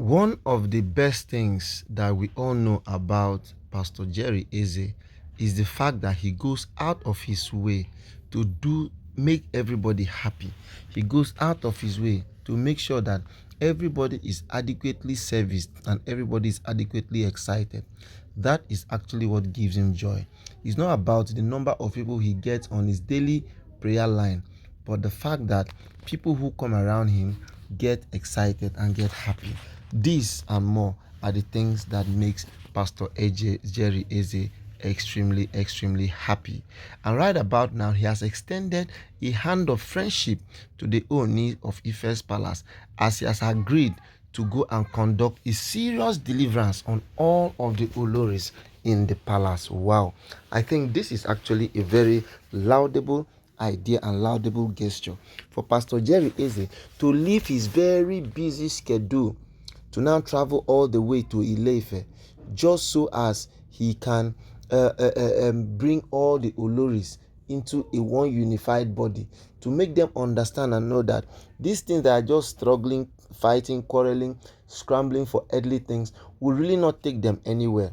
One of the best things that we all know about Pastor Jerry Eze is the fact that he goes out of his way to make everybody happy. He goes out of his way to make sure that everybody is adequately serviced and everybody is adequately excited. That is actually what gives him joy. It's not about the number of people he gets on his daily prayer line, but the fact that people who come around him get excited and get happy. These and more are the things that makes Pastor Jerry Eze extremely happy. And right about now, he has extended a hand of friendship to the Oni of Ife's palace, as he has agreed to go and conduct a serious deliverance on all of the OLORIS in the palace. Wow. I think this is actually a very laudable idea and laudable gesture for Pastor Jerry Eze to leave his very busy schedule to now travel all the way to Ile-Ife just so as he can bring all the OLORIS into a one unified body, to make them understand and know that these things that are just struggling, fighting, quarreling, scrambling for earthly things will really not take them anywhere.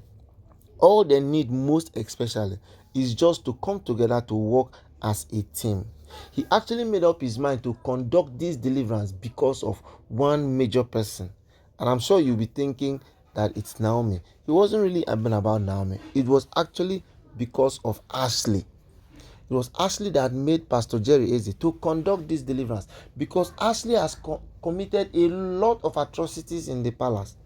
All they need most especially is just to come together to work as a team. He actually made up his mind to conduct this deliverance because of one major person. And I'm sure you'll be thinking that it's Naomi. It wasn't really about Naomi. It was actually because of Ashley. It was Ashley that made Pastor Jerry Eze to conduct this deliverance, because Ashley has committed a lot of atrocities in the palace.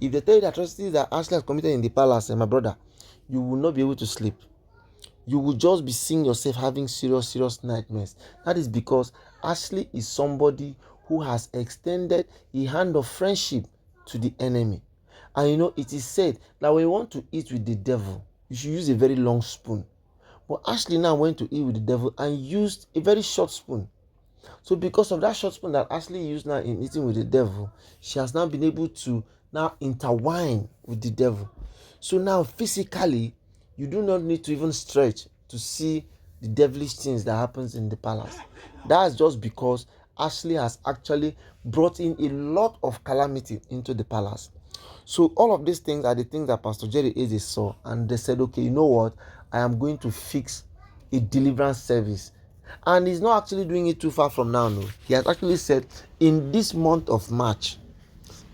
If they tell you the atrocities that Ashley has committed in the palace, my brother, you will not be able to sleep. You will just be seeing yourself having serious nightmares. That is because Ashley is somebody who has extended a hand of friendship to the enemy. And it is said that when you want to eat with the devil, you should use a very long spoon. But Ashley now went to eat with the devil and used a very short spoon. So because of that short spoon that Ashley used now in eating with the devil, she has now been able to now intertwine with the devil. So now physically, you do not need to even stretch to see the devilish things that happens in the palace. That's just because Ashley has actually brought in a lot of calamity into the palace. So all of these things are the things that Pastor Jerry Eze saw, and they said, okay, you know what? I am going to fix a deliverance service. And he's not actually doing it too far from now. No, he has actually said in this month of March,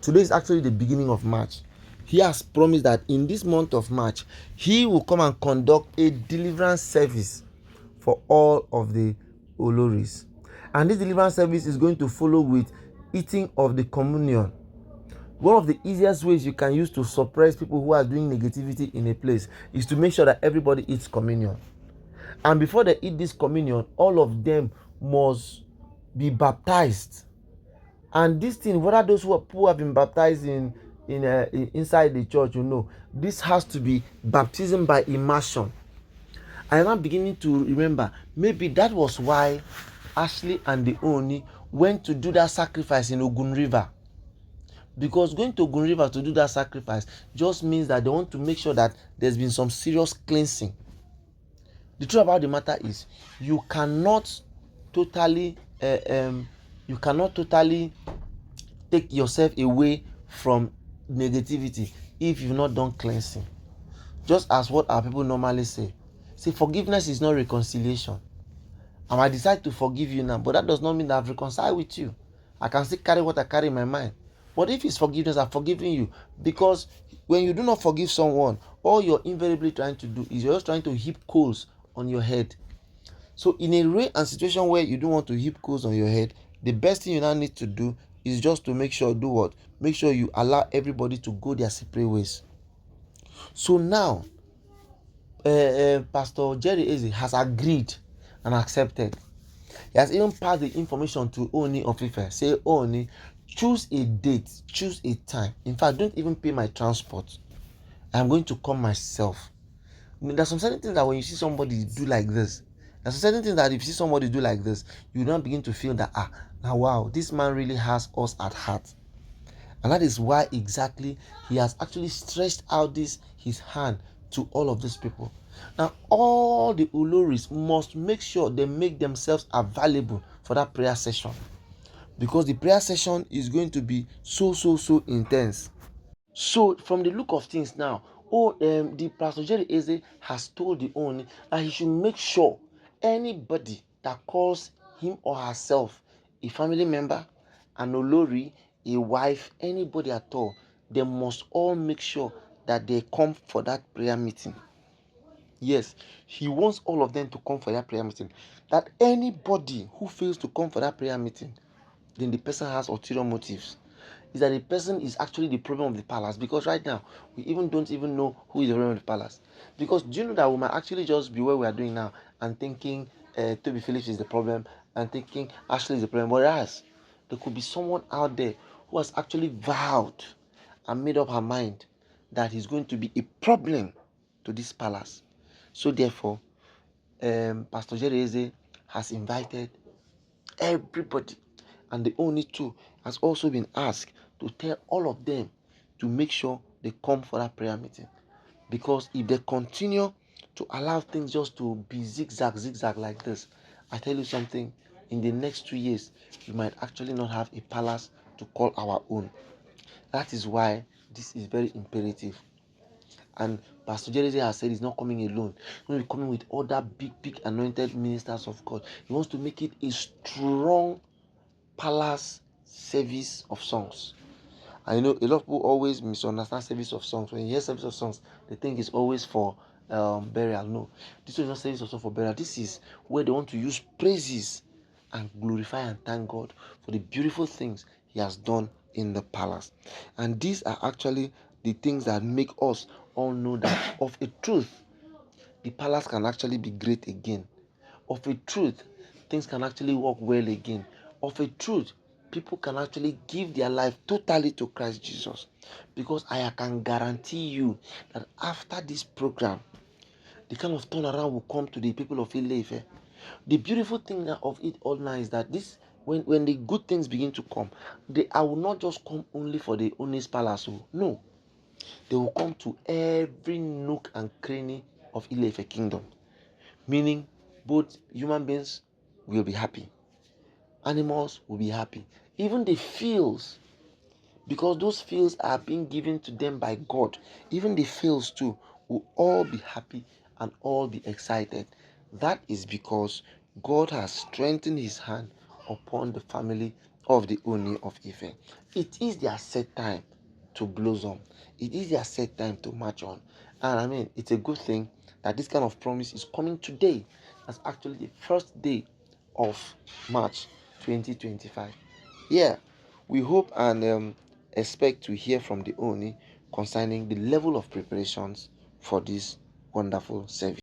today is actually the beginning of March, he has promised that in this month of March, he will come and conduct a deliverance service for all of the OLORIS. And this deliverance service is going to follow with eating of the communion. One of the easiest ways you can use to suppress people who are doing negativity in a place is to make sure that everybody eats communion. And before they eat this communion, all of them must be baptized. And this thing, whether those who have been baptized inside the church, this has to be baptism by immersion. I am now beginning to remember, maybe that was why Ashley and the Oni went to do that sacrifice in Ogun River. Because going to Ogun River to do that sacrifice just means that they want to make sure that there's been some serious cleansing. The truth about the matter is, you cannot totally take yourself away from negativity if you've not done cleansing. Just as what our people normally say, forgiveness is not reconciliation. I might decide to forgive you now, but that does not mean that I've reconciled with you. I can still carry what I carry in my mind. But if it's forgiveness, I've forgiven you. Because when you do not forgive someone, all you're invariably trying to do is you're just trying to heap coals on your head. So in a way and situation where you don't want to heap coals on your head, the best thing you now need to do is just to make sure you allow everybody to go their separate ways. So now, Pastor Jerry Eze has agreed and accepted. He has even passed the information to Oni of Ife. Say, Oni, choose a date, choose a time. In fact, don't even pay my transport. I'm going to come myself. There's some certain things that when you see somebody do like this, you now begin to feel that, now wow, this man really has us at heart. And that is why exactly he has actually stretched out his hand to all of these people. Now, all the OLORIS must make sure they make themselves available for that prayer session. because the prayer session is going to be so intense. So from the look of things now, the Pastor Jerry Eze has told the owner that he should make sure anybody that calls him or herself a family member, an olori, a wife, anybody at all, they must all make sure that they come for that prayer meeting. Yes, he wants all of them to come for that prayer meeting. That anybody who fails to come for that prayer meeting, then the person has ulterior motives. Is that the person is actually the problem of the palace, because right now we even don't even know who is the problem of the palace. Because do you know that we might actually just be where we are doing now and thinking Toby Phillips is the problem and thinking Ashley is the problem, whereas there could be someone out there who has actually vowed and made up her mind that he's going to be a problem to this palace. So therefore, Pastor Jerry Eze has invited everybody, and the only two has also been asked to tell all of them to make sure they come for that prayer meeting. Because if they continue to allow things just to be zigzag like this, I tell you something, in the next 2 years we might actually not have a palace to call our own. That is why this is very imperative. And Pastor Jerry has said he's not coming alone. He's going to be coming with other big anointed ministers of God. He wants to make it a strong palace service of songs. I know a lot of people always misunderstand service of songs. When you hear service of songs, they think it's always for burial. No, this is not service of song for burial. This is where they want to use praises and glorify and thank God for the beautiful things He has done in the palace. And these are actually the things that make us all know that of a truth, the palace can actually be great again. Of a truth, things can actually work well again. Of a truth, people can actually give their life totally to Christ Jesus. Because I can guarantee you that after this program, the kind of turnaround will come to the people of Ile-Ife. The beautiful thing of it all now is that this, when the good things begin to come, I will not just come only for the Oni's palace. No, they will come to every nook and cranny of Ile-Ife kingdom. Meaning, both human beings will be happy, animals will be happy, even the fields, because those fields are being given to them by God. Even the fields too will all be happy and all be excited. That is because God has strengthened His hand upon the family of the Oni of Ife. It is their set time to blossom. It is their set time to march on. And I mean, it's a good thing that this kind of promise is coming today. That's actually the first day of March 2025. Yeah, we hope and expect to hear from the Oni concerning the level of preparations for this wonderful service.